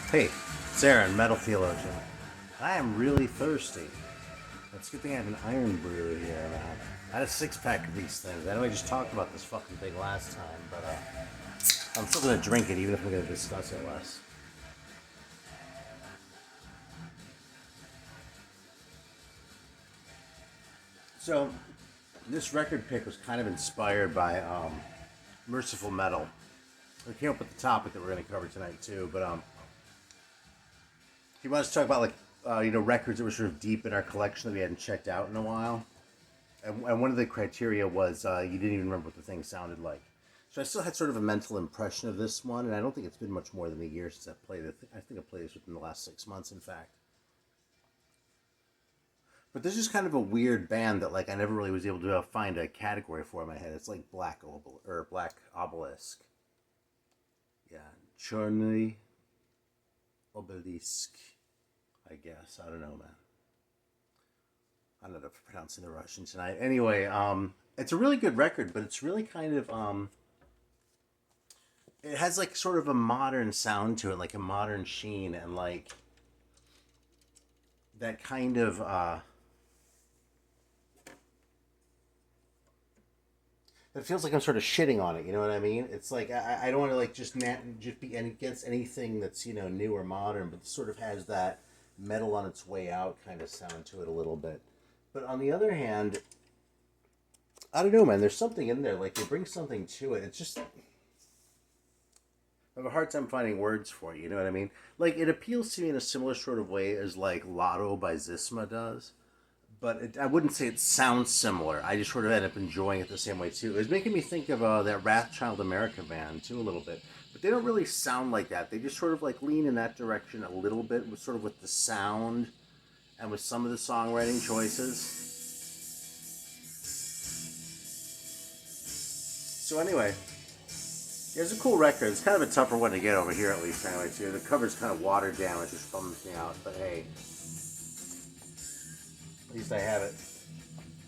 Hey, it's Aaron, Metal Theologian. I am really thirsty. It's a good thing I have an iron brew here, man. I had a six-pack of these things. I know I just talked about this fucking thing last time, but I'm still gonna drink it even if we're gonna discuss it less. So, this record pick was kind of inspired by Mercyful Metal. We came up with the topic that we're gonna cover tonight too, but he wants to talk about like records that were sort of deep in our collection that we hadn't checked out in a while. And one of the criteria was you didn't even remember what the thing sounded like. So I still had sort of a mental impression of this one, and I don't think it's been much more than a year since I played it. I think I played this within the last 6 months, in fact. But this is kind of a weird band that like I never really was able to find a category for in my head. It's like Black Obelisk. Yeah, Chorny Obelisk. I guess I don't know, man. I'm not pronouncing the Russian tonight. Anyway, it's a really good record, but it's really kind of it has like sort of a modern sound to it, like a modern sheen, and like that kind of it feels like I'm sort of shitting on it. You know what I mean? It's like I don't want to like just be against anything that's new or modern, but it sort of has that metal on its way out kind of sound to it a little bit. But on the other hand, I don't know, man. There's something in there. Like they bring something to it. It's just I have a hard time finding words for it. You know what I mean? Like it appeals to me in a similar sort of way as like Lotto by Zisma does. But I wouldn't say it sounds similar. I just sort of end up enjoying it the same way too. It was making me think of that Wrathchild America band too a little bit. But they don't really sound like that. They just sort of like lean in that direction a little bit, with sort of with the sound and with some of the songwriting choices. So anyway, it's a cool record. It's kind of a tougher one to get over here, at least anyway too. The cover's kind of watered down, which just bums me out. But hey, at least I have it.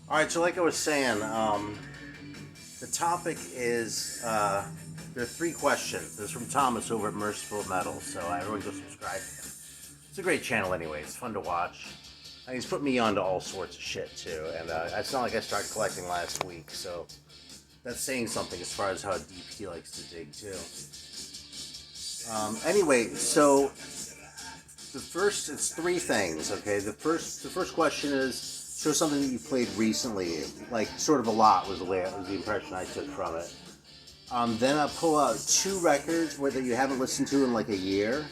All right, so like I was saying, the topic is there are three questions. This is from Thomas over at Mercyful Metal, so everyone go subscribe to him. It's a great channel anyway. It's fun to watch. And he's put me onto all sorts of shit too. And it's not like I started collecting last week, so that's saying something as far as how deep he likes to dig too. Anyway, so it's three things. Okay, the first question is show something that you played recently, like sort of a lot was the impression I took from it. Then I pull out two records that you haven't listened to in like a year.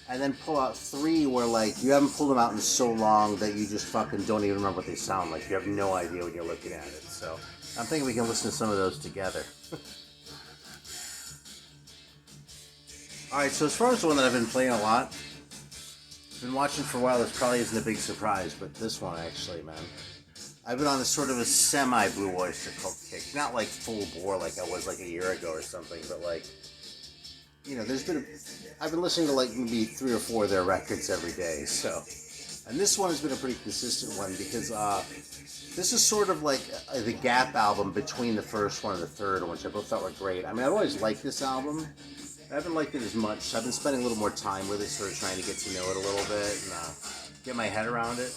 And then pull out three where like you haven't pulled them out in so long that you just fucking don't even remember what they sound like. You have no idea when you're looking at it. So I'm thinking we can listen to some of those together. Alright, so as far as the one that I've been playing a lot, been watching for a while, this probably isn't a big surprise, but this one actually, man. I've been on a sort of a semi-Blue Oyster Cult kick. Not like full bore like I was like a year ago or something, but like, I've been listening to like maybe 3 or 4 of their records every day, so. And this one has been a pretty consistent one because this is sort of like the gap album between the first one and the third one, which I both thought were great. I mean, I've always liked this album. I haven't liked it as much, so I've been spending a little more time with it, sort of trying to get to know it a little bit and get my head around it.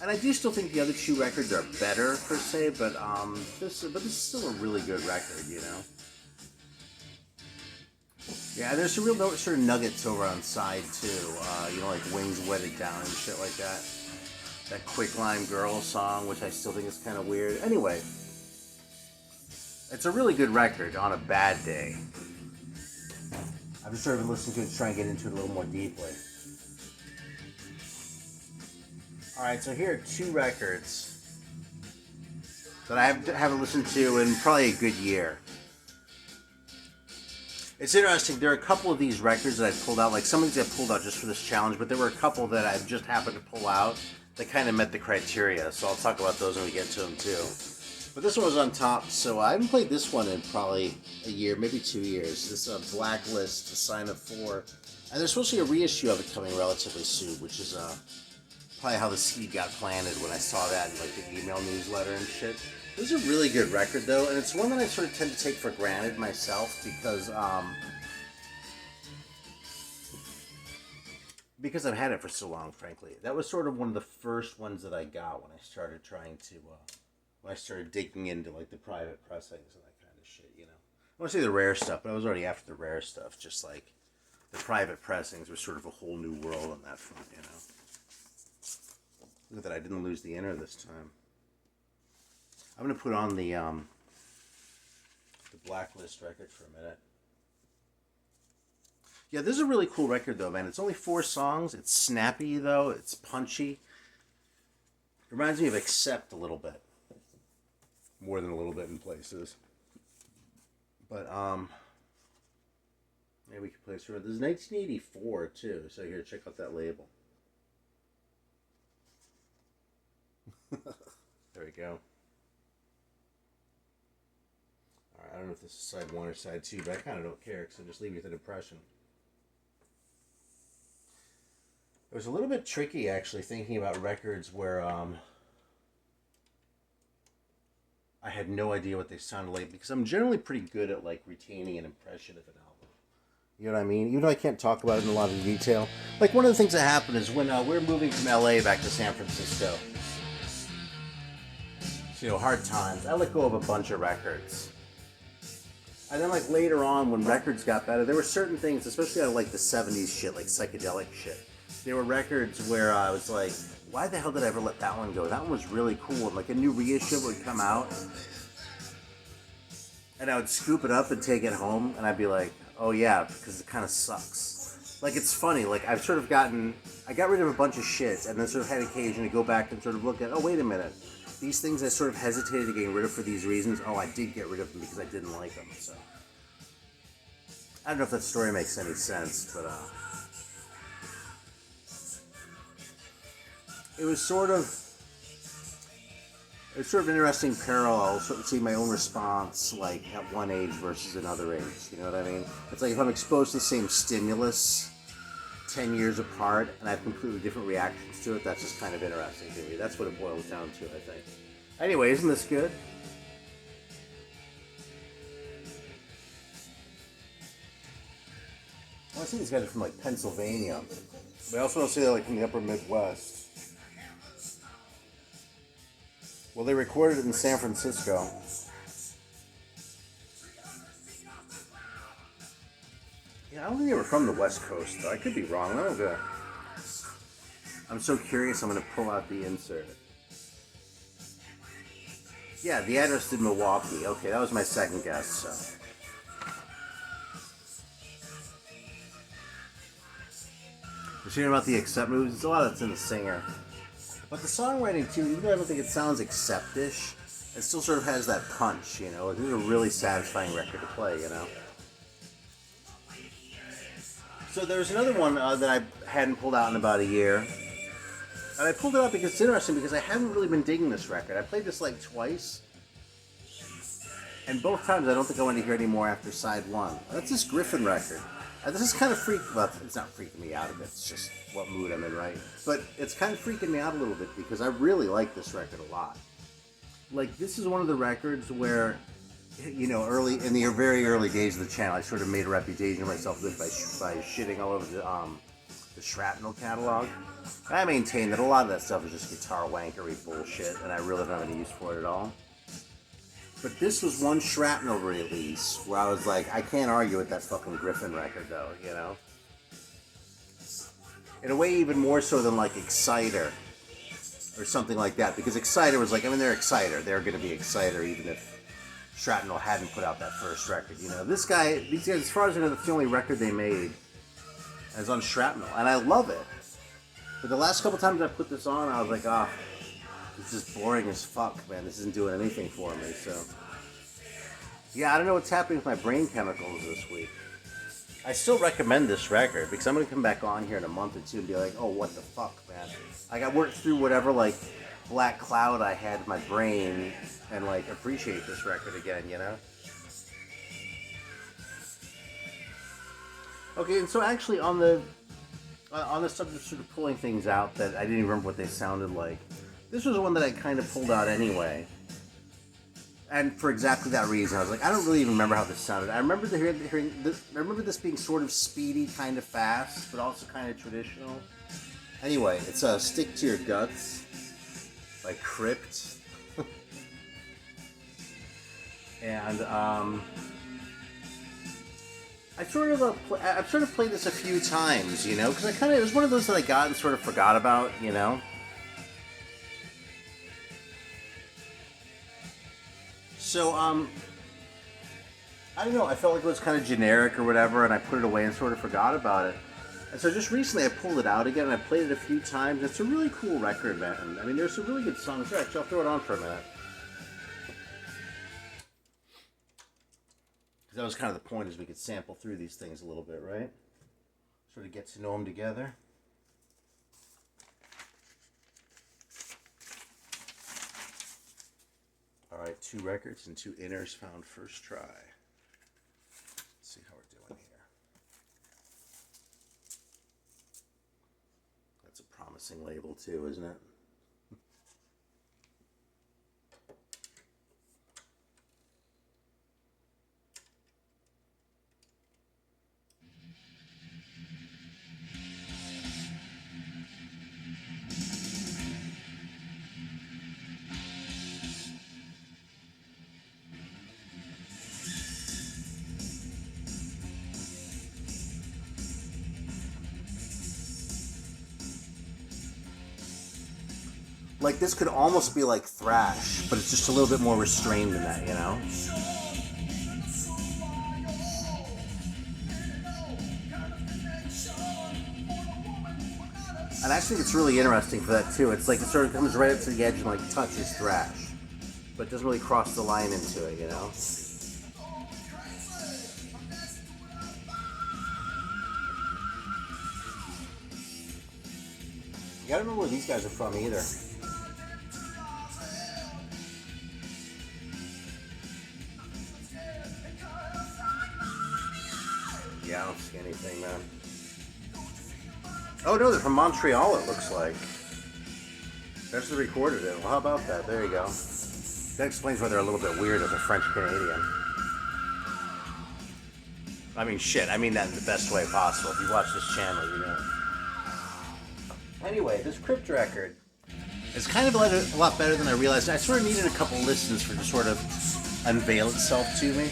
And I do still think the other two records are better, per se, but this is still a really good record, Yeah, there's some real sort of nuggets over on side two, like Wings Wetted Down and shit like that. That Quicklime Girl song, which I still think is kind of weird. Anyway, it's a really good record on a bad day. I've just sort of been listening to it to try and get into it a little more deeply. Alright, so here are two records that I haven't listened to in probably a good year. It's interesting, there are a couple of these records that I pulled out, like some of these I pulled out just for this challenge, but there were a couple that I just happened to pull out that kind of met the criteria, so I'll talk about those when we get to them too. But this one was on top, so I haven't played this one in probably a year, maybe 2 years. This is a Blacklist, A Sign of Four. And there's supposed to be a reissue of it coming relatively soon, which is probably how the seed got planted when I saw that in like the email newsletter and shit. This is a really good record, though, and it's one that I sort of tend to take for granted myself because I've had it for so long, frankly. That was sort of one of the first ones that I got when I started when I started digging into, like, the private pressings and that kind of shit, you know. I want to say the rare stuff, but I was already after the rare stuff. Just, like, the private pressings was sort of a whole new world on that front, you know. Look at that, I didn't lose the inner this time. I'm going to put on the Blacklist record for a minute. Yeah, this is a really cool record, though, man. It's only 4 songs. It's snappy, though. It's punchy. It reminds me of Accept a little bit. More than a little bit in places. But, maybe we can play this. This is 1984, too. So here, check out that label. There we go. Alright, I don't know if this is side 1 or side 2, but I kind of don't care, because I'll just leave you with an impression. It was a little bit tricky, actually, thinking about records where I had no idea what they sounded like, because I'm generally pretty good at, like, retaining an impression of an album. You know what I mean? Even though I can't talk about it in a lot of detail. Like, one of the things that happened is when we were moving from LA back to San Francisco, you know, hard times, I let go of a bunch of records. And then, like, later on, when records got better, there were certain things, especially out of, like, the 70s shit, like psychedelic shit. There were records where I was like, why the hell did I ever let that one go? That one was really cool. And, like, a new reissue would come out, and I would scoop it up and take it home, and I'd be like, oh yeah, because it kind of sucks. Like, it's funny, like, I got rid of a bunch of shit, and then sort of had occasion to go back and sort of look at, oh, wait a minute. These things I sort of hesitated getting rid of for these reasons, oh, I did get rid of them because I didn't like them, so. I don't know if that story makes any sense, but, it was sort of an interesting parallel, sort of seeing my own response, like, at one age versus another age, you know what I mean? It's like if I'm exposed to the same stimulus 10 years apart, and I have completely different reactions to it, that's just kind of interesting to me. That's what it boils down to, I think. Anyway, isn't this good? Well, I see these guys are from, like, Pennsylvania. But I also don't say they're, like, from the upper Midwest. Well, they recorded it in San Francisco. Yeah, I don't think they were from the West Coast, though. I could be wrong. I'm so curious, I'm going to pull out the insert. Yeah, the address did Milwaukee. Okay, that was my second guess, so. You're hearing about the Accept movies? It's a lot that's in the singer. But the songwriting, too, even though I don't think it sounds Accept-ish, it still sort of has that punch, you know? This is a really satisfying record to play, you know? So there's another one that I hadn't pulled out in about a year. And I pulled it out because it's interesting, because I haven't really been digging this record. I played this like twice. And both times I don't think I want to hear any more after side 1. That's this Griffin record. This is kind of it's not freaking me out a bit, it's just what mood I'm in, right? But it's kind of freaking me out a little bit because I really like this record a lot. Like, this is one of the records where, you know, in the very early days of the channel, I sort of made a reputation for myself by shitting all over the Shrapnel catalog. And I maintain that a lot of that stuff is just guitar wankery bullshit, and I really don't have any use for it at all. But this was one Shrapnel release where I was like, I can't argue with that fucking Griffin record, though, you know? In a way, even more so than, like, Exciter or something like that. Because Exciter was like, I mean, they're Exciter. They're going to be Exciter even if Shrapnel hadn't put out that first record, you know? These guys, as far as I know, that's the only record they made is on Shrapnel. And I love it. But the last couple times I put this on, I was like, ah. This is boring as fuck, man. This isn't doing anything for me, so. Yeah, I don't know what's happening with my brain chemicals this week. I still recommend this record, because I'm going to come back on here in a month or two and be like, oh, what the fuck, man. I got worked through whatever, like, black cloud I had in my brain and, like, appreciate this record again, you know? Okay, and so actually on the subject of sort of pulling things out that I didn't even remember what they sounded like, this was one that I kind of pulled out anyway. And for exactly that reason, I was like, I don't really even remember how this sounded. I remember hearing this, I remember this being sort of speedy, kind of fast, but also kind of traditional. Anyway, it's "Stick to Your Guts" by Crypt, and I've sort of played this a few times, you know, because it was one of those that I got and sort of forgot about, you know. So I don't know. I felt like it was kind of generic or whatever, and I put it away and sort of forgot about it. And so just recently, I pulled it out again, and I played it a few times. It's a really cool record, man. I mean, there's some really good songs here. Actually, I'll throw it on for a minute. That was kind of the point, is we could sample through these things a little bit, right? Sort of get to know them together. All right, 2 records and 2 inners found first try. Let's see how we're doing here. That's a promising label too, isn't it? Like, this could almost be like thrash, but it's just a little bit more restrained than that, you know? And I think it's really interesting for that too. It's like it sort of comes right up to the edge and like touches thrash, but doesn't really cross the line into it, you know? You gotta remember where these guys are from either. Yeah, I don't see anything, man. Oh no, they're from Montreal, it looks like. That's where they recorded it. Well, how about that? There you go. That explains why they're a little bit weird as a French Canadian. I mean, shit, I mean that in the best way possible. If you watch this channel, you know. Anyway, this Crypt record is kind of a lot better than I realized. I sort of needed a couple listens for it to sort of unveil itself to me.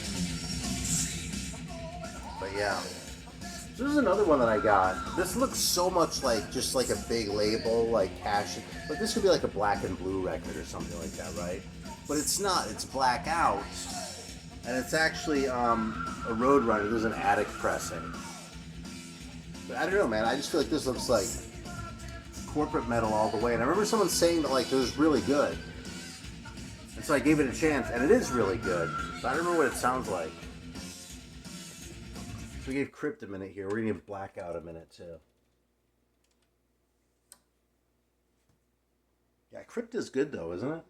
But yeah. This is another one that I got. This looks so much like just like a big label, like Cash. But this could be like a Black and Blue record or something like that, right? But it's not. It's Black Out. And it's actually a Roadrunner. There's an attic pressing. But I don't know, man. I just feel like this looks like corporate metal all the way. And I remember someone saying that like it was really good. And so I gave it a chance, and it is really good. But I don't remember what it sounds like. So we gave Crypt a minute here. We're going to give Blackout a minute too. Yeah, Crypt is good though, isn't it?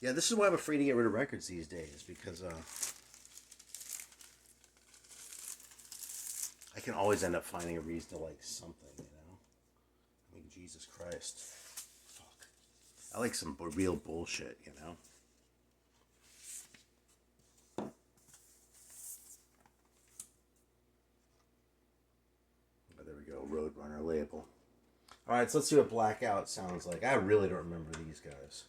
Yeah, this is why I'm afraid to get rid of records these days, because I can always end up finding a reason to like something, you know? I mean, Jesus Christ. Fuck. I like some real bullshit, you know? There we go, Roadrunner label. Alright, so let's see what Blackout sounds like. I really don't remember these guys.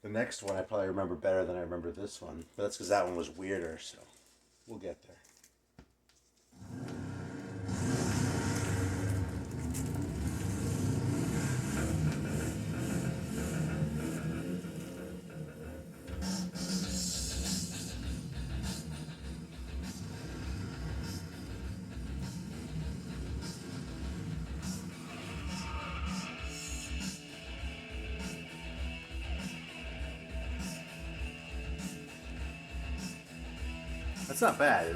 The next one I probably remember better than I remember this one. But that's because that one was weirder, so we'll get there. That's not bad.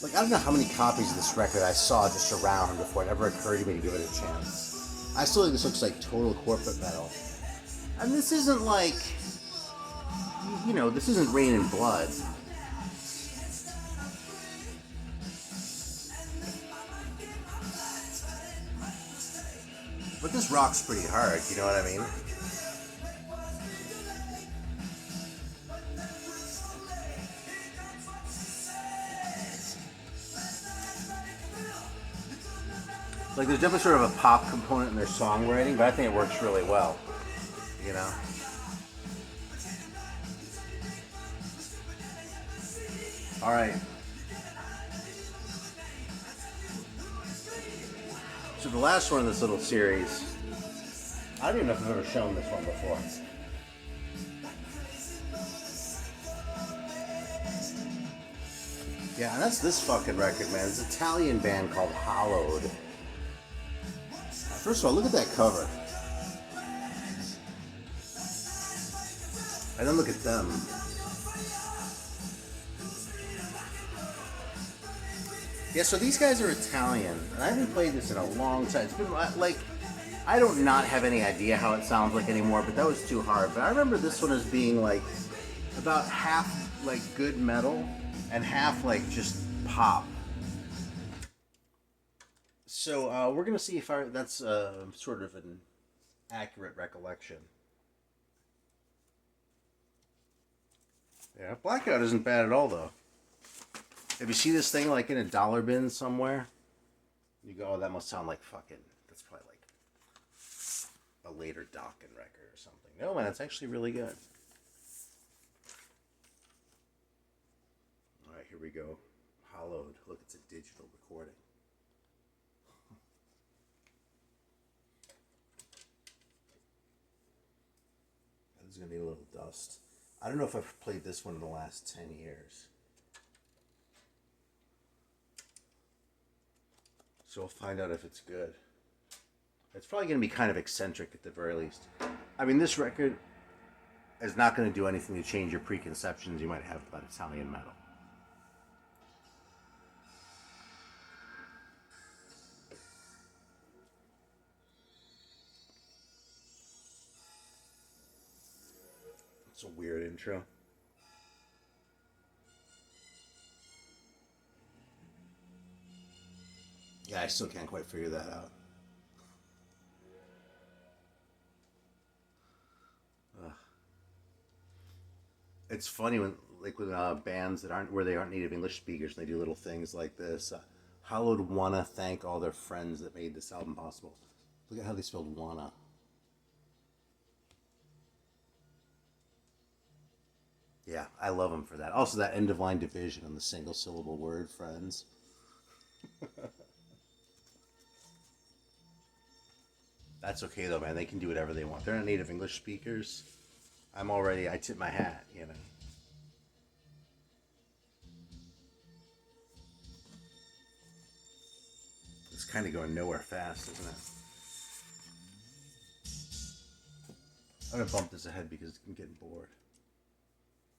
Like, I don't know how many copies of this record I saw just around before it ever occurred to me to give it a chance. I still think this looks like total corporate metal. And this isn't like, you know, this isn't Rain and Blood. But this rocks pretty hard, you know what I mean? Like, there's definitely sort of a pop component in their songwriting, but I think it works really well, you know? All right. So the last one in this little series, I don't even know if I've ever shown this one before. Yeah, and that's this fucking record, man. It's an Italian band called Hollowed. First of all, look at that cover. And then look at them. Yeah, so these guys are Italian, and I haven't played this in a long time. It's been like, I don't not have any idea how it sounds like anymore, but that was too hard. But I remember this one as being like about half like good metal and half like just pop. So we're gonna see if that's sort of an accurate recollection. Yeah, Blackout isn't bad at all, though. If you see this thing like in a dollar bin somewhere, you go, "Oh, that must sound like fucking." That's probably like a later Dokken record or something. No, man, it's actually really good. All right, here we go. Hollowed. Look, it's a digital recording. There's gonna be a little dust. I don't know if I've played this one in the last 10 years. So we'll find out if it's good. It's probably going to be kind of eccentric at the very least. I mean, this record is not going to do anything to change your preconceptions you might have about Italian metal. It's a weird intro. Yeah, I still can't quite figure that out. It's funny when, like, with bands that aren't where they aren't native English speakers, and they do little things like this. Hollowed wanna thank all their friends that made this album possible. Look at how they spelled wanna. Yeah, I love them for that. Also, that end of line division on the single syllable word, friends. That's okay though, man. They can do whatever they want. They're not native English speakers. I tip my hat, you know. It's kind of going nowhere fast, isn't it? I'm gonna bump this ahead because I'm getting bored.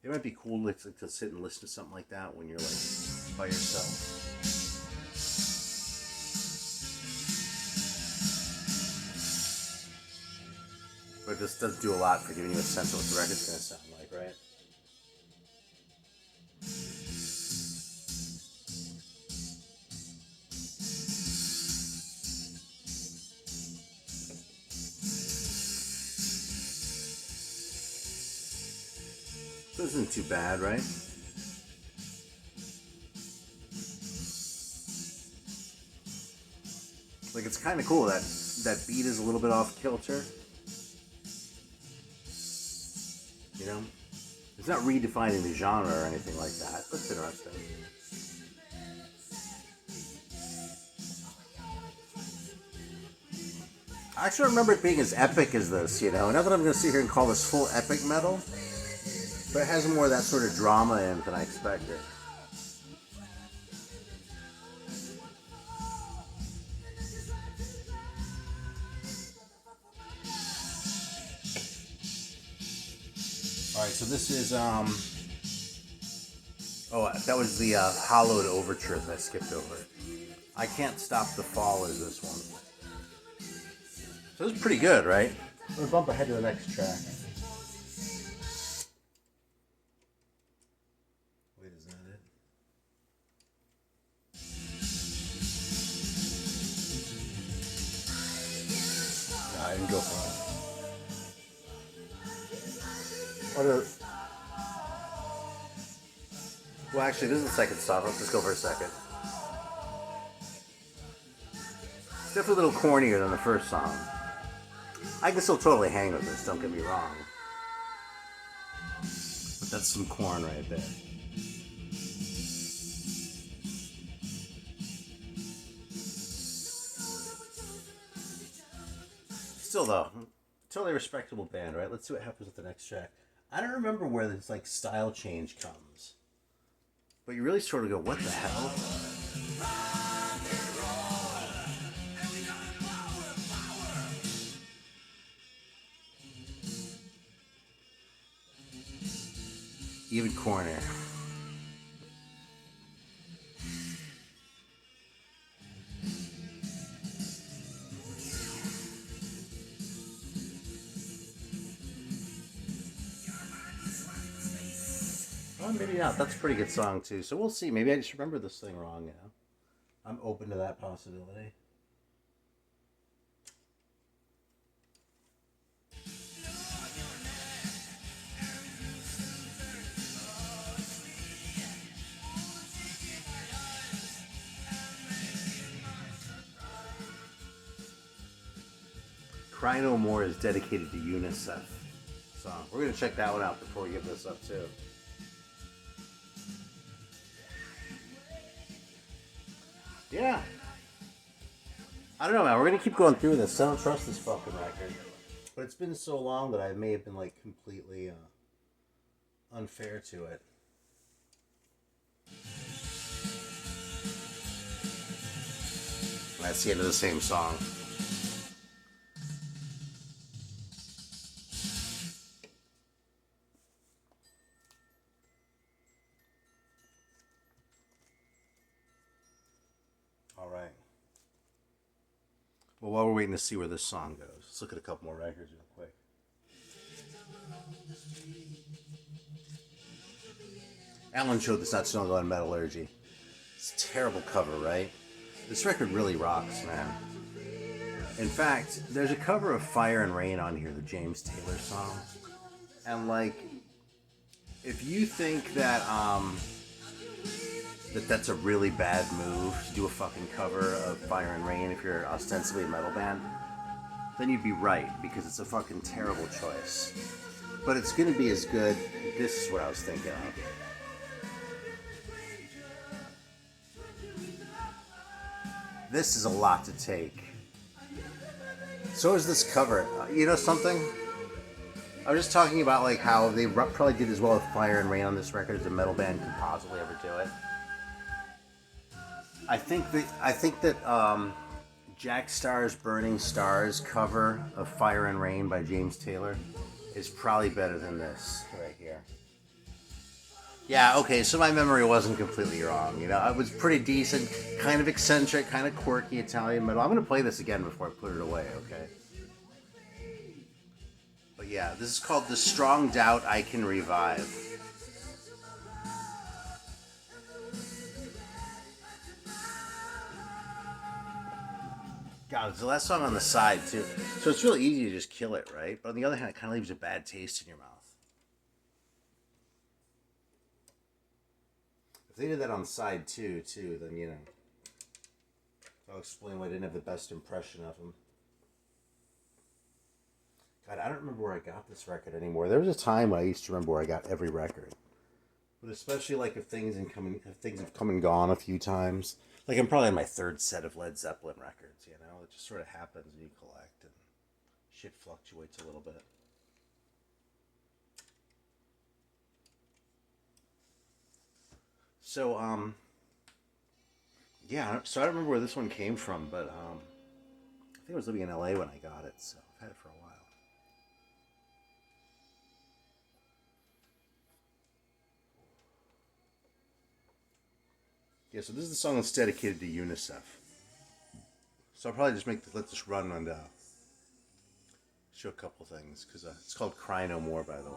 It might be cool to sit and listen to something like that when you're like by yourself. But this does do a lot for giving you a sense of what the record's going to sound like, right? This isn't too bad, right? Like, it's kind of cool that beat is a little bit off kilter. You know? It's not redefining the genre or anything like that, but it's interesting. I actually remember it being as epic as this, you know? Not that I'm going to sit here and call this full epic metal, but it has more of that sort of drama in it than I expected. Alright, so this is, that was the Hollowed Overture that I skipped over. I Can't Stop the Fall is this one. So it's pretty good, right? I'm gonna bump ahead to the next track. Wait, is that it? Nah, I didn't go for it. Well, actually, this is the second stop. Let's just go for a second. It's definitely a little cornier than the first song. I can still totally hang with this, don't get me wrong. But that's some corn right there. Still though, totally respectable band, right? Let's see what happens with the next track. I don't remember where this like style change comes. But you really sort of go, what the hell? Even corner. Well, maybe not. That's a pretty good song too. So we'll see. Maybe I just remember this thing wrong. You know, I'm open to that possibility. Cry No More is dedicated to UNICEF. So we're gonna check that one out before we give this up too. Yeah. I don't know, man. We're gonna keep going through this. I don't trust this fucking record. But it's been so long that I may have been like completely unfair to it. That's the end of the same song. All right. Well, while we're waiting to see where this song goes, let's look at a couple more records real quick. Alan showed this not so long ago on Metallurgy. It's a terrible cover, right? This record really rocks, man. In fact, there's a cover of Fire and Rain on here, the James Taylor song. And like, if you think that that's a really bad move to do a fucking cover of Fire and Rain if you're ostensibly a metal band, then you'd be right, because it's a fucking terrible choice. But it's gonna be as good. This is what I was thinking of. This is a lot to take. So is this cover. You know something? I was just talking about like how they probably did as well with Fire and Rain on this record as a metal band could possibly ever do it. I think that Jack Starr's Burning Stars cover of Fire and Rain by James Taylor is probably better than this right here. Yeah, okay, so my memory wasn't completely wrong. You know, it was pretty decent, kind of eccentric, kind of quirky Italian metal. I'm going to play this again before I put it away, okay? But yeah, this is called The Strong Doubt I Can Revive. God, it's the last song on the side, too. So it's really easy to just kill it, right? But on the other hand, it kind of leaves a bad taste in your mouth. If they did that on side 2, too, then, you know, I'll explain why I didn't have the best impression of them. God, I don't remember where I got this record anymore. There was a time when I used to remember where I got every record. But especially, like, if things have come and gone a few times. Like, I'm probably on my third set of Led Zeppelin records, you know? It just sort of happens when you collect, and shit fluctuates a little bit. So, yeah, so I don't remember where this one came from, but, I think I was living in LA when I got it, so I've had it for a while. Yeah, so this is the song that's dedicated to UNICEF. So I'll probably just let this run. show a couple things because it's called Cry No More, by the way.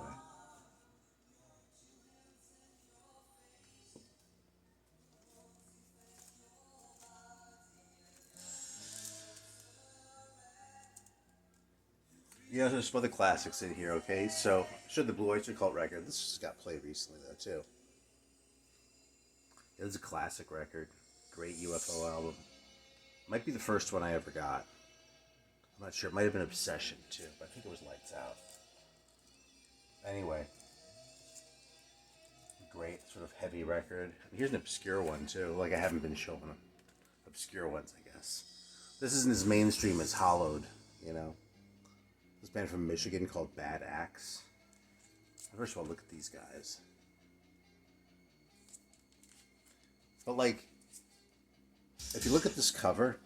Yeah, there's some other classics in here, okay? So, I showed the Blue Oyster Cult record. This just got played recently, though, too. It is a classic record. Great UFO album. Might be the first one I ever got. I'm not sure. It might have been Obsession, too, but I think it was Lights Out. Anyway. Great, sort of heavy record. Here's an obscure one, too. Like, I haven't been showing them. Obscure ones, I guess. This isn't as mainstream as Hollowed, you know? This band from Michigan called Bad Axe. First of all, look at these guys. But like, if you look at this cover,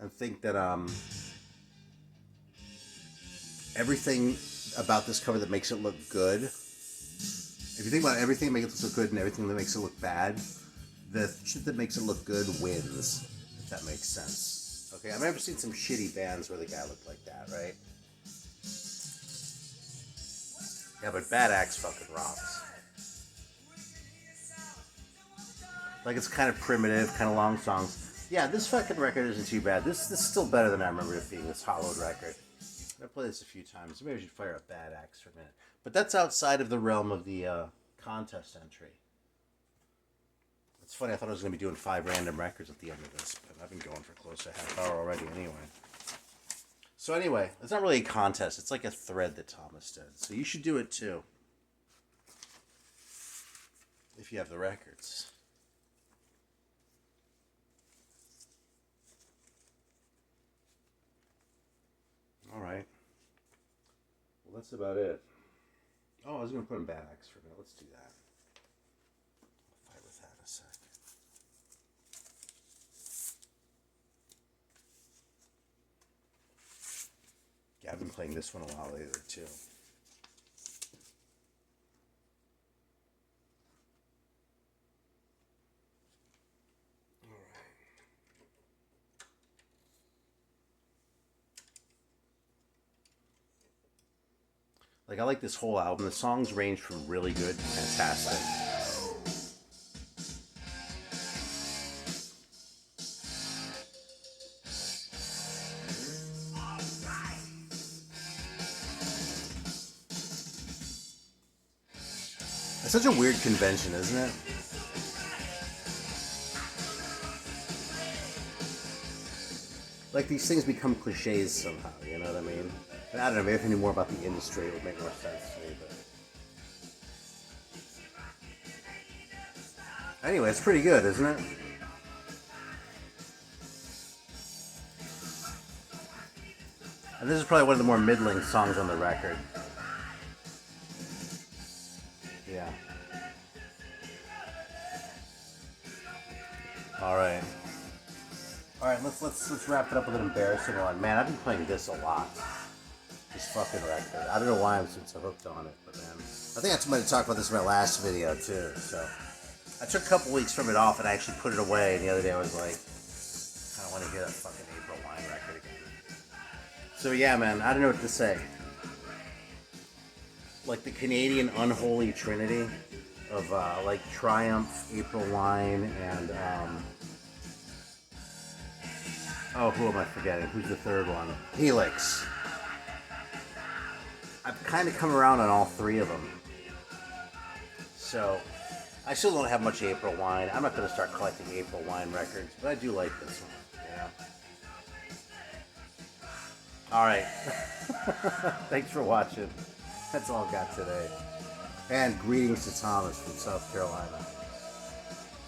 I think that everything about this cover that makes it look good. If you think about everything that makes it look good and everything that makes it look bad, the shit that makes it look good wins. If that makes sense. Okay, I've never seen some shitty bands where the guy looked like that, right? Yeah, but Bad Axe fucking rocks. Like, it's kind of primitive, kind of long songs. Yeah, this fucking record isn't too bad. This is still better than I remember it being, this Hollowed record. I've played this a few times. Maybe I should fire up Bad Axe for a minute. But that's outside of the realm of the contest entry. It's funny, I thought I was going to be doing 5 random records at the end of this, but I've been going for close to a half hour already anyway. So anyway, it's not really a contest. It's like a thread that Thomas did. So you should do it too. If you have the records. Alright. Well, that's about it. Oh, I was going to put in Bad Axe for a minute. Let's do that. I'll fight with that in a sec. Yeah, I've been playing this one a while later, too. Like, I like this whole album. The songs range from really good to fantastic. It's such a weird convention, isn't it? Like, these things become cliches somehow, you know what I mean? And I don't know, maybe if I knew more about the industry, it would make more sense to me, but... Anyway, it's pretty good, isn't it? And this is probably one of the more middling songs on the record. Yeah. Alright. Alright, let's wrap it up with an embarrassing one. Man, I've been playing this a lot. This fucking record. I don't know why I'm so hooked on it, but man. I think I might have talked about this in my last video too, so. I took a couple weeks from it off and I actually put it away, and the other day I was like, I kinda wanna hear that fucking April Wine record again. So yeah, man, I don't know what to say. Like the Canadian unholy trinity of like Triumph, April Wine, and oh, who am I forgetting? Who's the third one? Helix. I've kind of come around on all 3 of them. So, I still don't have much April Wine. I'm not going to start collecting April Wine records, but I do like this one, you know? Alright. Thanks for watching. That's all I've got today. And greetings to Thomas from South Carolina.